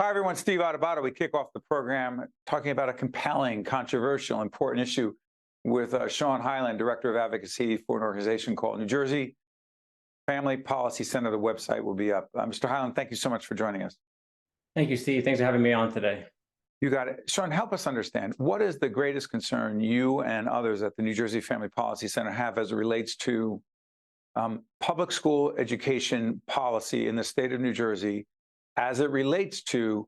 Hi, everyone. Steve Adubato. We kick off the program talking about a compelling, controversial, important issue with Shawn Hyland, Director of Advocacy for an organization called New Jersey Family Policy Center. The website will be up. Mr. Hyland, thank you so much for joining us. Thank you, Steve. Thanks for having me on today. You got it. Shawn, help us understand, what is the greatest concern you and others at the New Jersey Family Policy Center have as it relates to public school education policy in the state of New Jersey as it relates to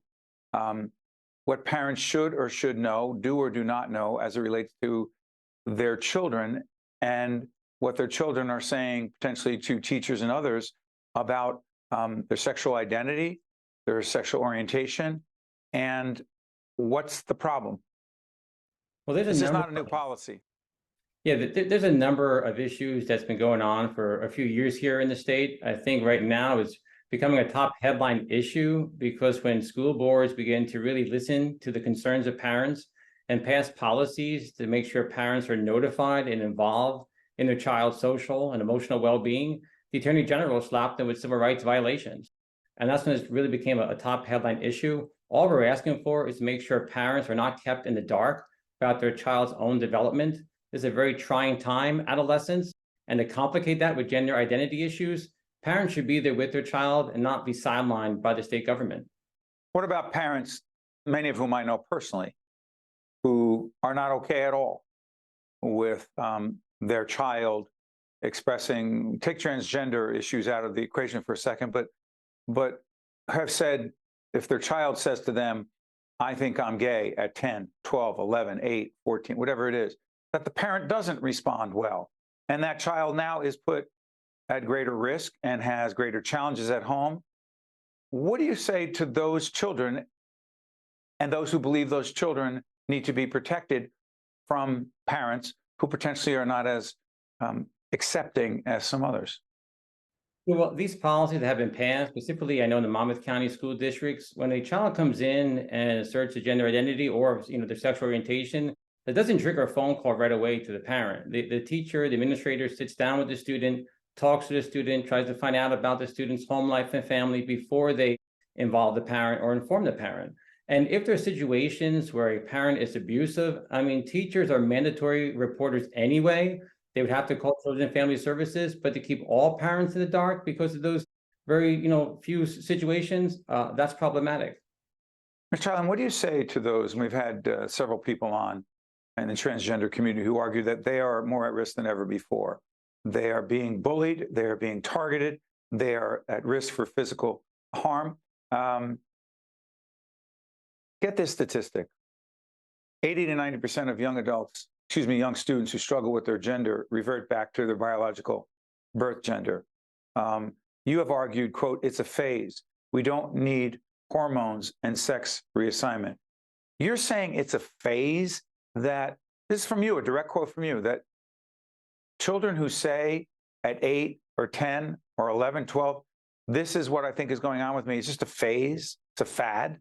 what parents should or should know, do or do not know, as it relates to their children and what their children are saying potentially to teachers and others about their sexual identity, their sexual orientation, and what's the problem? Well, This is not a new policy. Yeah, there's a number of issues that's been going on for a few years here in the state. I think right now it's becoming a top headline issue because when school boards begin to really listen to the concerns of parents and pass policies to make sure parents are notified and involved in their child's social and emotional well-being, the Attorney General slapped them with civil rights violations. And that's when it really became a top headline issue. All we're asking for is to make sure parents are not kept in the dark about their child's own development. This is a very trying time, adolescence, and to complicate that with gender identity issues, parents should be there with their child and not be sidelined by the state government. What about parents, many of whom I know personally, who are not okay at all with their child expressing, take transgender issues out of the equation for a second, but have said, if their child says to them, I think I'm gay at 10, 12, 11, 8, 14, whatever it is, that the parent doesn't respond well. And that child now is put at greater risk and has greater challenges at home. What do you say to those children and those who believe those children need to be protected from parents who potentially are not as accepting as some others? Well, these policies that have been passed, specifically, I know in the Monmouth County school districts, when a child comes in and asserts a gender identity or their sexual orientation, that doesn't trigger a phone call right away to the parent. The teacher, the administrator sits down with the student, talks to the student, tries to find out about the student's home life and family before they involve the parent or inform the parent. And if there are situations where a parent is abusive, teachers are mandatory reporters anyway. They would have to call Children and Family Services, but to keep all parents in the dark because of those very, few situations, that's problematic. Mr. Hyland, what do you say to those? And we've had several people on in the transgender community who argue that they are more at risk than ever before. They are being bullied, they are being targeted, they are at risk for physical harm. Get this statistic: 80 to 90% of young students who struggle with their gender revert back to their biological birth gender. You have argued, quote, it's a phase. We don't need hormones and sex reassignment. You're saying it's a phase, that this is from you, a direct quote from you, that children who say at 8 or 10 or 11, 12, this is what I think is going on with me, it's just a phase, it's a fad?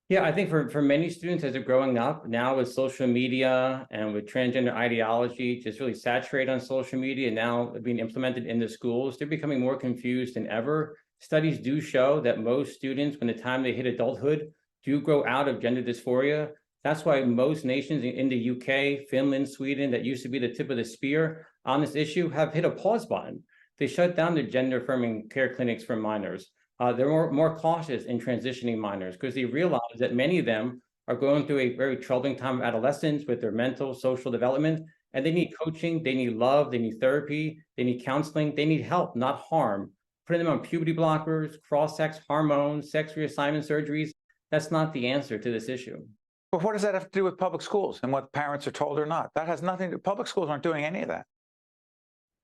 Yeah, I think for many students as they're growing up now with social media and with transgender ideology just really saturated on social media and now being implemented in the schools, they're becoming more confused than ever. Studies do show that most students, when the time they hit adulthood, do grow out of gender dysphoria. That's why most nations in the UK, Finland, Sweden, that used to be the tip of the spear on this issue, have hit a pause button. They shut down their gender-affirming care clinics for minors. They're more cautious in transitioning minors because they realize that many of them are going through a very troubling time of adolescence with their mental, social development, and they need coaching, they need love, they need therapy, they need counseling, they need help, not harm. Putting them on puberty blockers, cross-sex hormones, sex reassignment surgeries, that's not the answer to this issue. But what does that have to do with public schools and what parents are told or not? That has nothing to, public schools aren't doing any of that.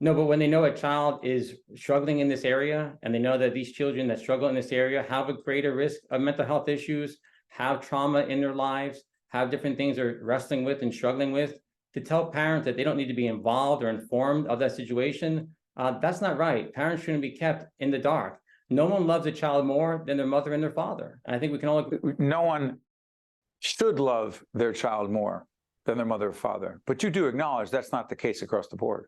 No, but when they know a child is struggling in this area, and they know that these children that struggle in this area have a greater risk of mental health issues, have trauma in their lives, have different things they're wrestling with and struggling with, to tell parents that they don't need to be involved or informed of that situation, that's not right. Parents shouldn't be kept in the dark. No one loves a child more than their mother and their father. And I think we can all agree. No one should love their child more than their mother or father. But you do acknowledge that's not the case across the board.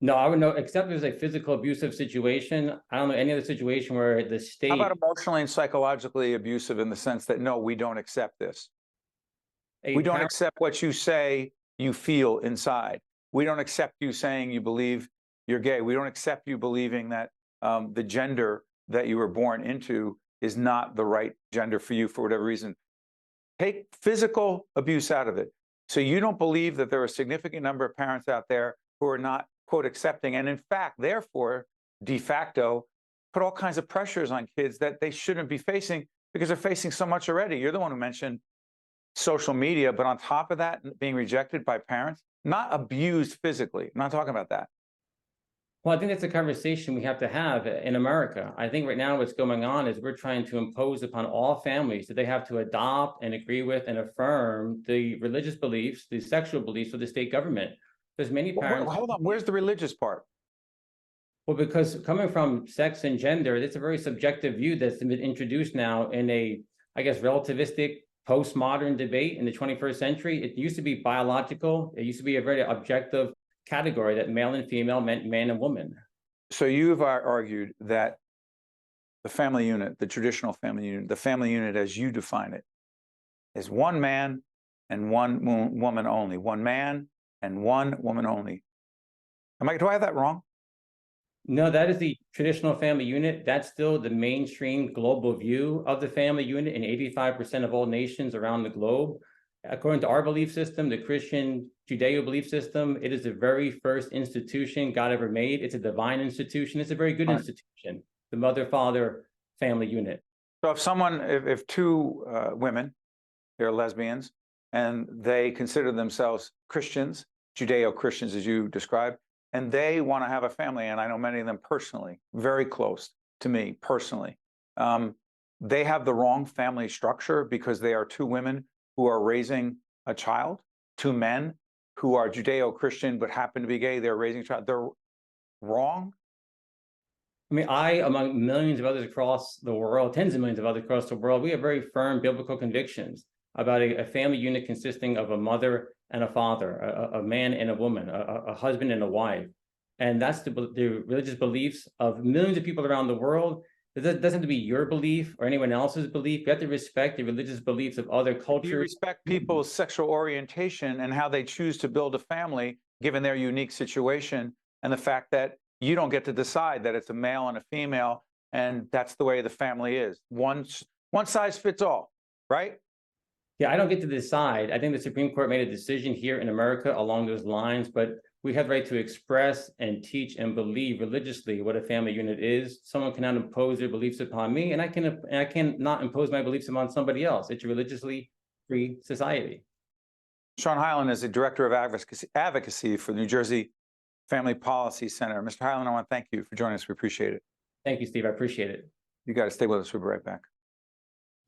No, I would know, except there's a physical abusive situation. I don't know any other situation where the How state. about emotionally and psychologically abusive in the sense that, no, we don't accept this. A We don't parent. accept what you say you feel inside. We don't accept you saying you believe you're gay. We don't accept you believing that the gender that you were born into is not the right gender for you for whatever reason. Take physical abuse out of it. So you don't believe that there are a significant number of parents out there who are not, quote, accepting, and in fact, therefore, de facto, put all kinds of pressures on kids that they shouldn't be facing because they're facing so much already. You're the one who mentioned social media, but on top of that, being rejected by parents, not abused physically. I'm not talking about that. Well, I think that's a conversation we have to have in America. I think right now what's going on is we're trying to impose upon all families that they have to adopt and agree with and affirm the religious beliefs, the sexual beliefs of the state government. There's many parents. Hold on, where's the religious part? Well, because coming from sex and gender, it's a very subjective view that's been introduced now in a, I guess, relativistic postmodern debate in the 21st century. It used to be biological. It used to be a very objective category that male and female meant man and woman. So you've argued that the family unit, the traditional family unit, the family unit as you define it, is one man and one woman only. One man and one woman only. Do I have that wrong? No, that is the traditional family unit. That's still the mainstream global view of the family unit in 85% of all nations around the globe. According to our belief system, the Christian Judeo belief system, it is the very first institution God ever made. It's a divine institution. It's a very good institution, the mother, father, family unit. So if two women, they're lesbians, and they consider themselves Christians, Judeo-Christians as you described, and they want to have a family, and I know many of them personally, very close to me personally, they have the wrong family structure because they are two women who are raising a child, two men who are Judeo-Christian but happen to be gay, they're raising a child. They're wrong? I mean, among millions of others across the world, tens of millions of others across the world, we have very firm biblical convictions about a family unit consisting of a mother and a father, a man and a woman, a husband and a wife. And that's the religious beliefs of millions of people around the world. It doesn't have to be your belief or anyone else's belief. You have to respect the religious beliefs of other cultures. You respect people's sexual orientation and how they choose to build a family, given their unique situation, and the fact that you don't get to decide that it's a male and a female, and that's the way the family is. One size fits all, right? Yeah, I don't get to decide. I think the Supreme Court made a decision here in America along those lines, but we have the right to express and teach and believe religiously what a family unit is. Someone cannot impose their beliefs upon me, and I cannot impose my beliefs upon somebody else. It's a religiously free society. Shawn Hyland is the Director of Advocacy for the New Jersey Family Policy Center. Mr. Hyland, I want to thank you for joining us. We appreciate it. Thank you, Steve. I appreciate it. You got to stay with us. We'll be right back.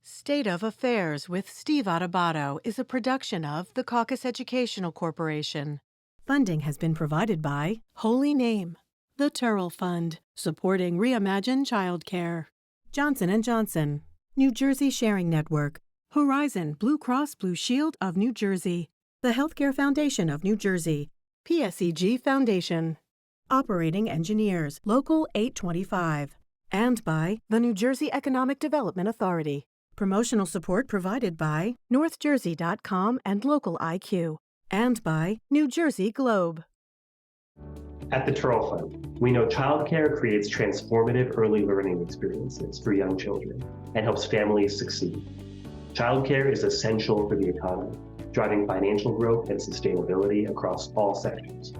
State of Affairs with Steve Adubato is a production of the Caucus Educational Corporation. Funding has been provided by Holy Name, the Turrell Fund, supporting Reimagine Childcare, Johnson & Johnson, New Jersey Sharing Network, Horizon Blue Cross Blue Shield of New Jersey, the Healthcare Foundation of New Jersey, PSEG Foundation, Operating Engineers, Local 825, and by the New Jersey Economic Development Authority. Promotional support provided by NorthJersey.com and Local IQ, and by New Jersey Globe. At the Turrell Fund, we know childcare creates transformative early learning experiences for young children and helps families succeed. Childcare is essential for the economy, driving financial growth and sustainability across all sectors.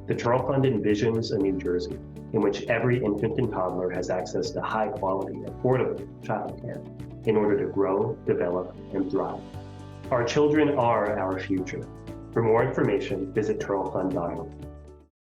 The Turrell Fund envisions a New Jersey in which every infant and toddler has access to high-quality, affordable childcare in order to grow, develop, and thrive. Our children are our future. For more information, visit turrellfund.org.